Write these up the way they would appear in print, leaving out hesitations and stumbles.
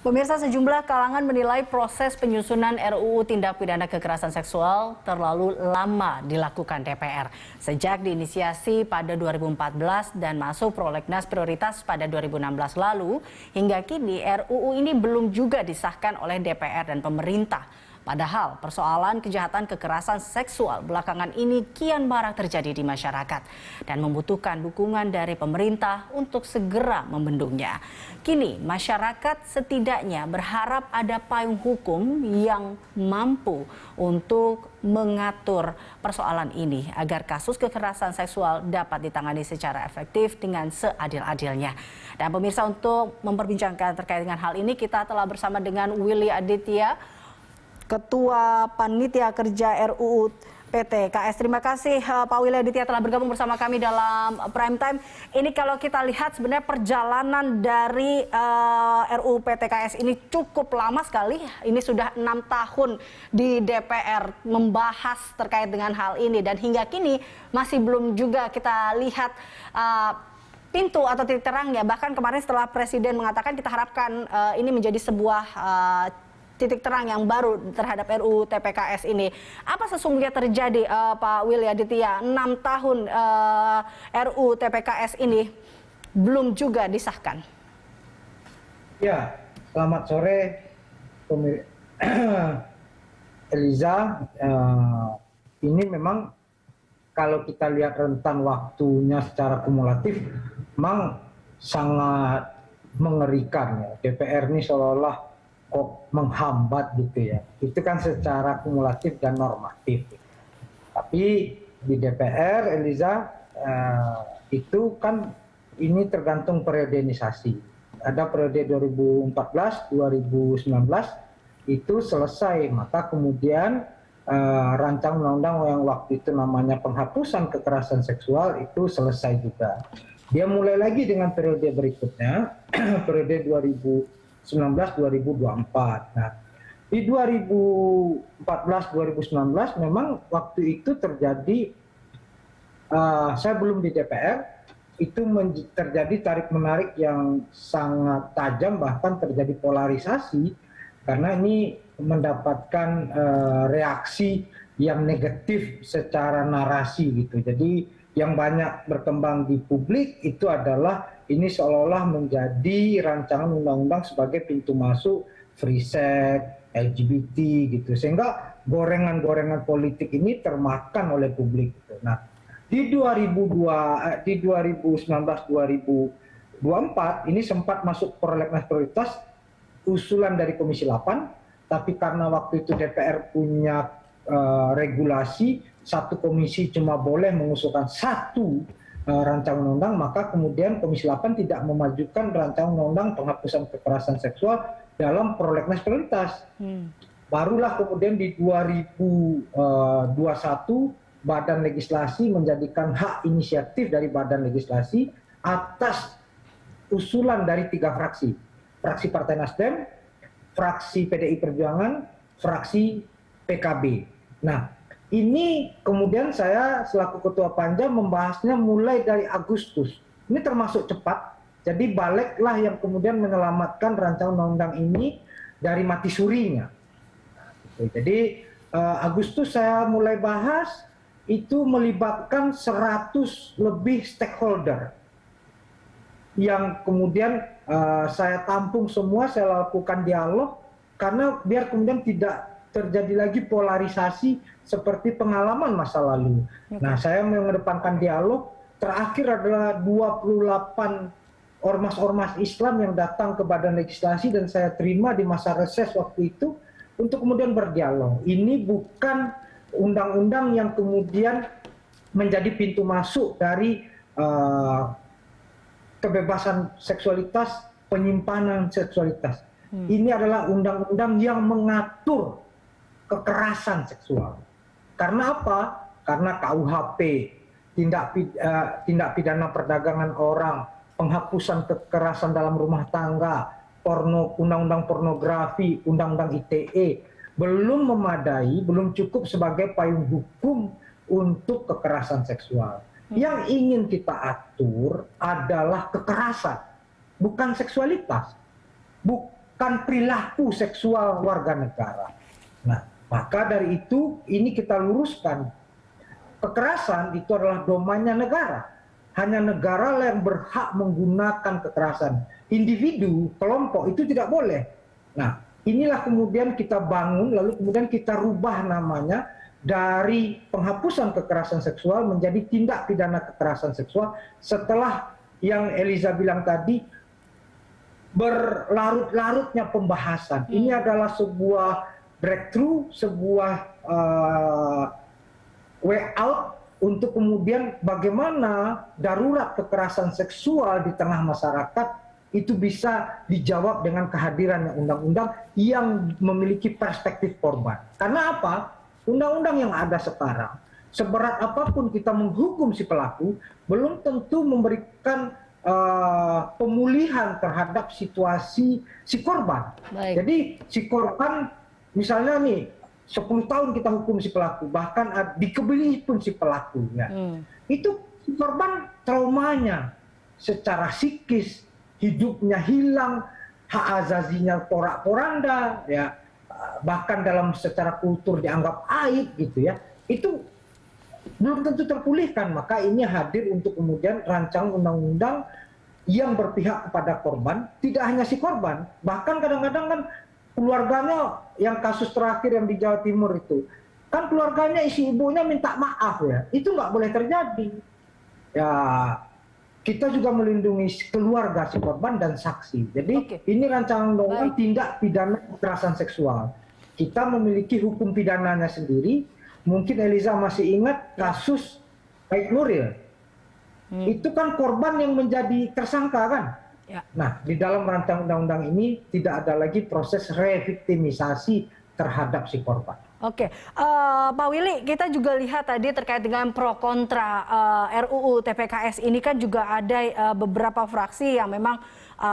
Pemirsa, sejumlah kalangan menilai proses penyusunan RUU Tindak Pidana Kekerasan Seksual terlalu lama dilakukan DPR. Sejak diinisiasi pada 2014 dan masuk prolegnas prioritas pada 2016 lalu, hingga kini RUU ini belum juga disahkan oleh DPR dan pemerintah. Padahal persoalan kejahatan kekerasan seksual belakangan ini kian marak terjadi di masyarakat dan membutuhkan dukungan dari pemerintah untuk segera membendungnya. Kini masyarakat setidaknya berharap ada payung hukum yang mampu untuk mengatur persoalan ini agar kasus kekerasan seksual dapat ditangani secara efektif dengan seadil-adilnya. Dan pemirsa, untuk memperbincangkan terkait dengan hal ini kita telah bersama dengan Willy Aditya, Ketua Panitia Kerja RUU PTKS. Terima kasih Pak Willy Aditya telah bergabung bersama kami dalam Prime Time. Ini kalau kita lihat sebenarnya perjalanan dari RUU PTKS ini cukup lama sekali. Ini sudah 6 tahun di DPR membahas terkait dengan hal ini. Dan hingga kini masih belum juga kita lihat pintu atau titik terangnya. Bahkan kemarin setelah Presiden mengatakan kita harapkan ini menjadi sebuah titik terang yang baru terhadap RUU TPKS ini. Apa sesungguhnya terjadi Pak Willy Aditya, 6 tahun RUU TPKS ini belum juga disahkan? Ya, selamat sore Eliza. Ini memang kalau kita lihat rentan waktunya secara kumulatif memang sangat mengerikan ya. DPR ini seolah-olah kok menghambat gitu ya. Itu kan secara kumulatif dan normatif. Tapi di DPR, Eliza, itu kan ini tergantung periodisasi. Ada periode 2014-2019 itu selesai, maka kemudian rancangan undang-undang yang waktu itu namanya penghapusan kekerasan seksual itu selesai juga. Dia mulai lagi dengan periode berikutnya, periode 2019-2024. Nah, di 2014-2019 memang waktu itu terjadi, saya belum di DPR, itu terjadi tarik-menarik yang sangat tajam, bahkan terjadi polarisasi, karena ini mendapatkan reaksi yang negatif secara narasi gitu. Jadi yang banyak berkembang di publik itu adalah ini seolah-olah menjadi rancangan undang-undang sebagai pintu masuk free sex, LGBT gitu. Sehingga gorengan-gorengan politik ini termakan oleh publik. Gitu. Nah, di 2019-2024 ini sempat masuk prolegnas prioritas usulan dari Komisi 8, tapi karena waktu itu DPR punya regulasi, satu komisi cuma boleh mengusulkan satu rancangan undang, maka kemudian Komisi 8 tidak memajukan rancangan undang penghapusan kekerasan seksual dalam prolegnas prioritas. Barulah kemudian di 2021 Badan Legislasi menjadikan hak inisiatif dari Badan Legislasi atas usulan dari 3 fraksi. Fraksi Partai Nasdem, fraksi PDI Perjuangan, fraksi PKB. Nah, ini kemudian saya selaku Ketua Panja membahasnya mulai dari Agustus. Ini termasuk cepat, jadi baliklah yang kemudian menyelamatkan rancangan undang-undang ini dari mati surinya. Jadi Agustus saya mulai bahas, itu melibatkan 100 lebih stakeholder. Yang kemudian saya tampung semua, saya lakukan dialog, karena biar kemudian tidak terjadi lagi polarisasi seperti pengalaman masa lalu. Nah, saya mengedepankan dialog. Terakhir adalah 28 ormas-ormas Islam yang datang ke Badan Legislasi dan saya terima di masa reses waktu itu untuk kemudian berdialog. Ini bukan undang-undang yang kemudian menjadi pintu masuk dari kebebasan seksualitas, penyimpanan seksualitas. Ini adalah undang-undang yang mengatur kekerasan seksual. Karena apa? Karena KUHP, tindak pidana perdagangan orang, penghapusan kekerasan dalam rumah tangga, undang-undang pornografi, undang-undang ITE, belum memadai, belum cukup sebagai payung hukum untuk kekerasan seksual. Yang ingin kita atur adalah kekerasan, bukan seksualitas. menentukan perilaku seksual warga negara. Nah, maka dari itu ini kita luruskan. Kekerasan itu adalah domainnya negara. Hanya negara yang berhak menggunakan kekerasan. Individu, kelompok itu tidak boleh. Nah, inilah kemudian kita bangun, lalu kemudian kita rubah namanya dari penghapusan kekerasan seksual menjadi tindak pidana kekerasan seksual setelah yang Eliza bilang tadi berlarut-larutnya pembahasan. Ini adalah sebuah breakthrough, sebuah way out untuk kemudian bagaimana darurat kekerasan seksual di tengah masyarakat itu bisa dijawab dengan kehadiran undang-undang yang memiliki perspektif korban. Karena apa? Undang-undang yang ada sekarang, seberat apapun kita menghukum si pelaku, belum tentu memberikan pemulihan terhadap situasi si korban. Baik. Jadi si korban, misalnya nih, 10 tahun kita hukum si pelaku, bahkan dikebiri pun si pelakunya. Itu si korban traumanya secara psikis, hidupnya hilang, hak azazinya porak-poranda, ya, bahkan dalam secara kultur dianggap aib gitu ya. Itu belum tentu terpulihkan, maka ini hadir untuk kemudian rancang undang-undang yang berpihak kepada korban, tidak hanya si korban, bahkan kadang-kadang kan keluarganya, yang kasus terakhir yang di Jawa Timur itu, kan keluarganya isi ibunya minta maaf ya, itu nggak boleh terjadi. Ya, kita juga melindungi keluarga si korban dan saksi. Jadi ini rancangan undang-undang tindak pidana kekerasan seksual. Kita memiliki hukum pidananya sendiri. Mungkin Eliza masih ingat kasus Baik Nuril. Itu kan korban yang menjadi tersangka kan. Ya. Nah, di dalam rancangan undang-undang ini tidak ada lagi proses reviktimisasi terhadap si korban. Oke, Pak Willy, kita juga lihat tadi terkait dengan pro kontra RUU TPKS ini kan juga ada beberapa fraksi yang memang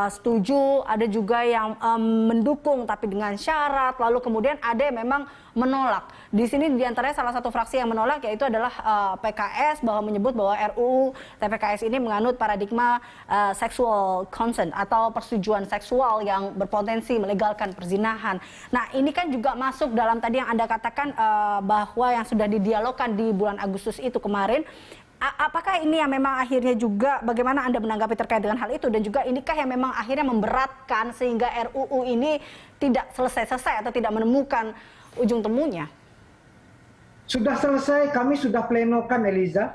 setuju, ada juga yang mendukung tapi dengan syarat, lalu kemudian ada yang memang menolak. Di sini diantaranya salah satu fraksi yang menolak yaitu adalah PKS, bahwa menyebut bahwa RUU TPKS ini menganut paradigma sexual consent atau persetujuan seksual yang berpotensi melegalkan perzinahan. Nah, ini kan juga masuk dalam tadi yang Anda katakan bahwa yang sudah didialogkan di bulan Agustus itu kemarin. Apakah ini yang memang akhirnya juga, bagaimana Anda menanggapi terkait dengan hal itu, dan juga inikah yang memang akhirnya memberatkan sehingga RUU ini tidak selesai-selesai atau tidak menemukan ujung temunya? Sudah selesai, kami sudah plenokan Eliza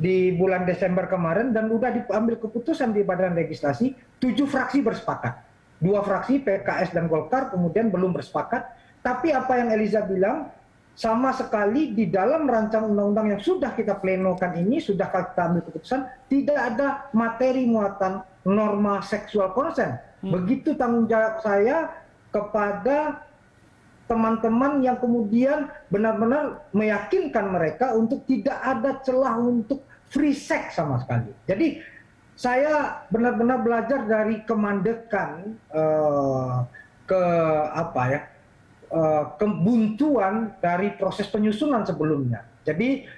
di bulan Desember kemarin dan sudah diambil keputusan di Badan Legislasi, 7 fraksi bersepakat. 2 fraksi PKS dan Golkar kemudian belum bersepakat, tapi apa yang Eliza bilang, sama sekali di dalam rancangan undang-undang yang sudah kita plenokan ini, sudah kita ambil keputusan, tidak ada materi muatan norma seksual consent. Begitu tanggung jawab saya kepada teman-teman yang kemudian benar-benar meyakinkan mereka untuk tidak ada celah untuk free sex sama sekali. Jadi saya benar-benar belajar dari kemandekan kebuntuan dari proses penyusunan sebelumnya. Jadi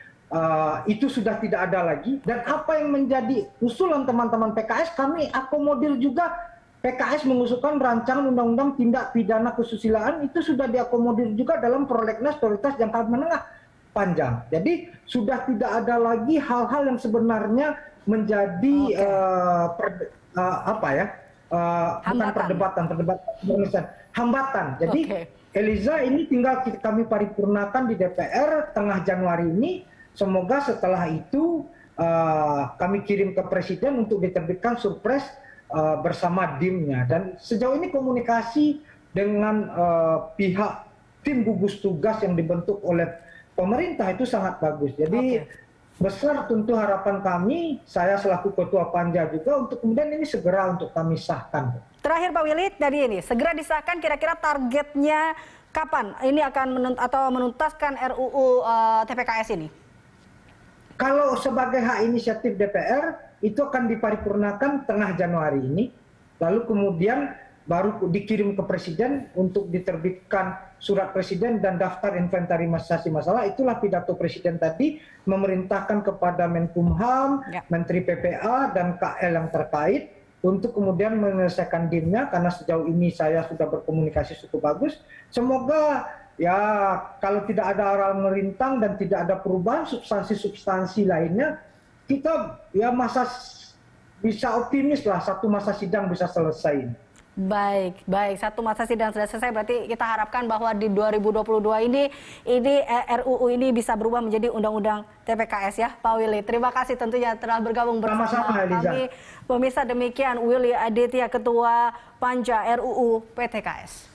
itu sudah tidak ada lagi, dan apa yang menjadi usulan teman-teman PKS kami akomodir juga. PKS mengusulkan rancangan undang-undang tindak pidana kesusilaan itu sudah diakomodir juga dalam prolegnas prioritas jangka menengah panjang. Jadi sudah tidak ada lagi hal-hal yang sebenarnya menjadi bukan perdebatan, hambatan. Jadi Eliza, ini tinggal kami paripurnakan di DPR tengah Januari ini. Semoga setelah itu kami kirim ke Presiden untuk diterbitkan surpres bersama DIM-nya. Dan sejauh ini komunikasi dengan pihak tim gugus tugas yang dibentuk oleh pemerintah itu sangat bagus. Jadi besar tentu harapan kami, saya selaku Ketua Panja juga, untuk kemudian ini segera untuk kami sahkan. Terakhir Pak Willy, dari ini segera disahkan, kira-kira targetnya kapan ini akan menuntaskan RUU TPKS ini? Kalau sebagai hak inisiatif DPR, itu akan diparipurnakan tengah Januari ini, lalu kemudian baru dikirim ke Presiden untuk diterbitkan surat Presiden dan daftar inventarisasi masalah. Itulah pidato Presiden tadi, memerintahkan kepada Menkumham, Menteri PPA, dan KL yang terkait untuk kemudian menyelesaikan dealnya, karena sejauh ini saya sudah berkomunikasi cukup bagus. Semoga ya kalau tidak ada orang merintang dan tidak ada perubahan substansi-substansi lainnya, kita ya bisa optimis lah satu masa sidang bisa selesai. Baik, satu masa sidang sudah selesai, berarti kita harapkan bahwa di 2022 ini RUU ini bisa berubah menjadi undang-undang TPKS ya, Pak Willy. Terima kasih tentunya telah bergabung bersama kami. Pemirsa, demikian Willy Aditya, Ketua Panja RUU PTKS.